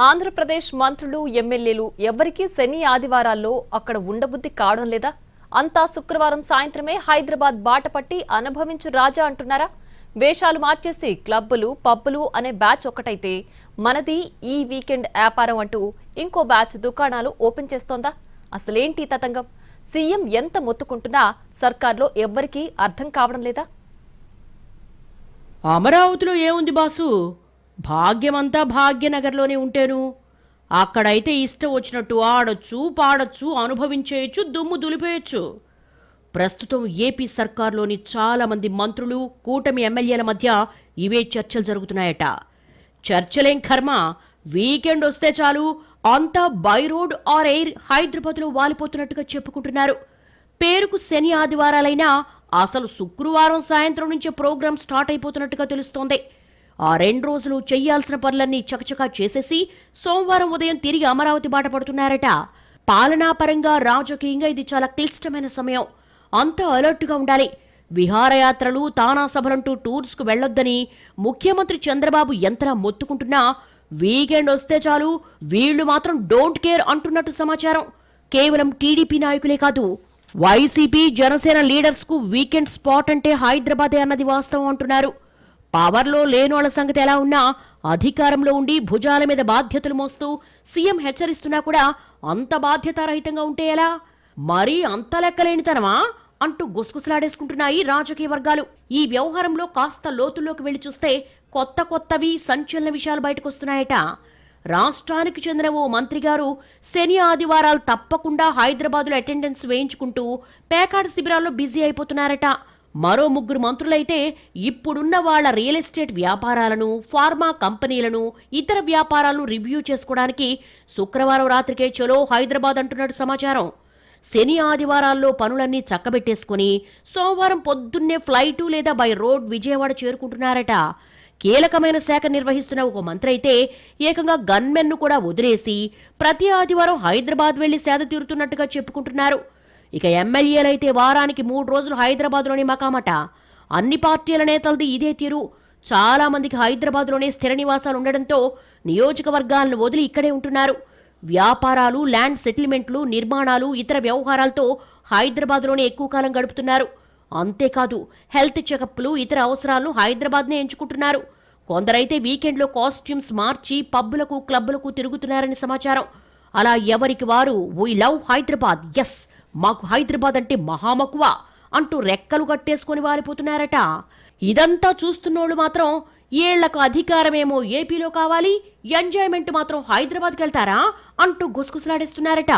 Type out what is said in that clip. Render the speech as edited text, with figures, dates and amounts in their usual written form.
ఆంధ్రప్రదేశ్ మంత్రులు ఎమ్మెల్యేలు ఎవరికీ శని ఆదివారాల్లో అక్కడ ఉండబుద్ధి కావడం లేదా? అంతా శుక్రవారం సాయంత్రమే హైదరాబాద్ బాటపట్టి అనుభవించు రాజా అంటున్నారా? వేషాలు మార్చేసి క్లబ్బులు పబ్బులు అనే బ్యాచ్ ఒకటైతే మనది ఈ వీకెండ్ వ్యాపారం అంటూ ఇంకో బ్యాచ్ దుకాణాలు ఓపెన్ చేస్తోందా? అసలేంటి తతంగం? సీఎం ఎంత మొత్తుకుంటున్నా సర్కార్లో ఎవ్వరికీ అర్థం కావడం లేదా? అమరావతిలో ఏముంది బాసు, భాగ్యమంతా భాగ్యనగర్లోనే ఉంటేను. అక్కడైతే ఇష్టం వచ్చినట్టు ఆడొచ్చు, పాడొచ్చు, అనుభవించేయచ్చు, దుమ్ము దులిపేయచ్చు. ప్రస్తుతం ఏపీ సర్కార్లోని చాలామంది మంత్రులు, కూటమి ఎమ్మెల్యేల మధ్య ఇవే చర్చలు జరుగుతున్నాయట. చర్చలేం కర్మ, వీకెండ్ వస్తే చాలు అంతా బై రోడ్ ఆర్ ఎయిర్ హైదరాబాద్లో వాలిపోతున్నట్టుగా చెప్పుకుంటున్నారు. పేరుకు శని ఆదివారాలైనా అసలు శుక్రవారం సాయంత్రం నుంచే ప్రోగ్రాం స్టార్ట్ అయిపోతున్నట్టుగా తెలుస్తోంది. ఆ 2 రోజులు చెయ్యాల్సిన పనులన్నీ చకచకా చేసేసి సోమవారం ఉదయం తిరిగి అమరావతి బాట పడుతున్నారట. పాలనాపరంగా, రాజకీయంగా ఇది చాలా క్లిష్టమైన సమయం. అంతా అలర్ట్గా ఉండాలి. విహారయాత్రలు, తానా సభలంటూ టూర్స్కు వెళ్లొద్దని ముఖ్యమంత్రి చంద్రబాబు ఎంతలా మొత్తుకుంటున్నా వీకెండ్ వస్తే చాలు వీళ్లు మాత్రం డోంట్ కేర్ అంటున్నట్టు సమాచారం. కేవలం టీడీపీ నాయకులే కాదు, వైసీపీ, జనసేన లీడర్స్ కు వీకెండ్ స్పాట్ అంటే హైదరాబాదే అన్నది వాస్తవం అంటున్నారు. పవర్లో లేనోళ్ల సంగతి ఎలా ఉన్నా అధికారంలో ఉండి భుజాల మీద బాధ్యతలు మోస్తూ సీఎం హెచ్చరిస్తున్నా కూడా అంత బాధ్యతారహితంగా ఉంటే ఎలా? మరీ అంత లెక్కలేనితనమా అంటూ గుసగుసలాడేసుకుంటున్నాయి రాజకీయ వర్గాలు. ఈ వ్యవహారంలో కాస్త లోతుల్లోకి వెళ్లి చూస్తే కొత్తవి సంచలన విషయాలు బయటకొస్తున్నాయట. రాష్ట్రానికి చెందిన ఓ మంత్రి గారు శని ఆదివారాలు తప్పకుండా హైదరాబాద్లో అటెండెన్స్ వేయించుకుంటూ పేకాడు శిబిరాల్లో బిజీ అయిపోతున్నారట. మరో 3 మంత్రులైతే ఇప్పుడున్న వాళ్ల రియల్ ఎస్టేట్ వ్యాపారాలను, ఫార్మా కంపెనీలను, ఇతర వ్యాపారాలను రివ్యూ చేసుకోవడానికి శుక్రవారం రాత్రికే చలో హైదరాబాద్ అంటున్నట్టు సమాచారం. శని ఆదివారాల్లో పనులన్నీ చక్కబెట్టేసుకుని సోమవారం పొద్దున్నే ఫ్లైటు లేదా బై రోడ్ విజయవాడ చేరుకుంటున్నారట. కీలకమైన శాఖ నిర్వహిస్తున్న ఒక మంత్రి అయితే ఏకంగా గన్మెన్ను కూడా వదిలేసి ప్రతి ఆదివారం హైదరాబాద్ వెళ్లి సేద తీరుతున్నట్టుగా చెప్పుకుంటున్నారు. ఇక ఎమ్మెల్యేలైతే వారానికి 3 రోజులు హైదరాబాద్లోనే మకామట. అన్ని పార్టీల నేతలది ఇదే తీరు. చాలా మందికి హైదరాబాద్లోనే స్థిర నివాసాలు ఉండడంతో నియోజకవర్గాలను వదిలి ఇక్కడే ఉంటున్నారు. వ్యాపారాలు, ల్యాండ్ సెటిల్మెంట్లు, నిర్మాణాలు, ఇతర వ్యవహారాలతో హైదరాబాద్లోనే ఎక్కువ కాలం గడుపుతున్నారు. అంతేకాదు హెల్త్ చెకప్లు, ఇతర అవసరాలను హైదరాబాద్నే ఎంచుకుంటున్నారు. కొందరైతే వీకెండ్లో కాస్ట్యూమ్స్ మార్చి పబ్బులకు, క్లబ్బులకు తిరుగుతున్నారని సమాచారం. అలా ఎవరికి వారు వీ లవ్ హైదరాబాద్, ఎస్ మాకు హైదరాబాద్ అంటే మహామకువ అంటూ రెక్కలు కట్టేసుకుని వారిపోతున్నారట. ఇదంతా చూస్తున్నోళ్ళు మాత్రం ఏళ్లకు అధికారమేమో ఏపీలో కావాలి, ఎంజాయ్మెంట్ మాత్రం హైదరాబాద్కి వెళ్తారా అంటూ గుసగుసలాడేస్తున్నారట.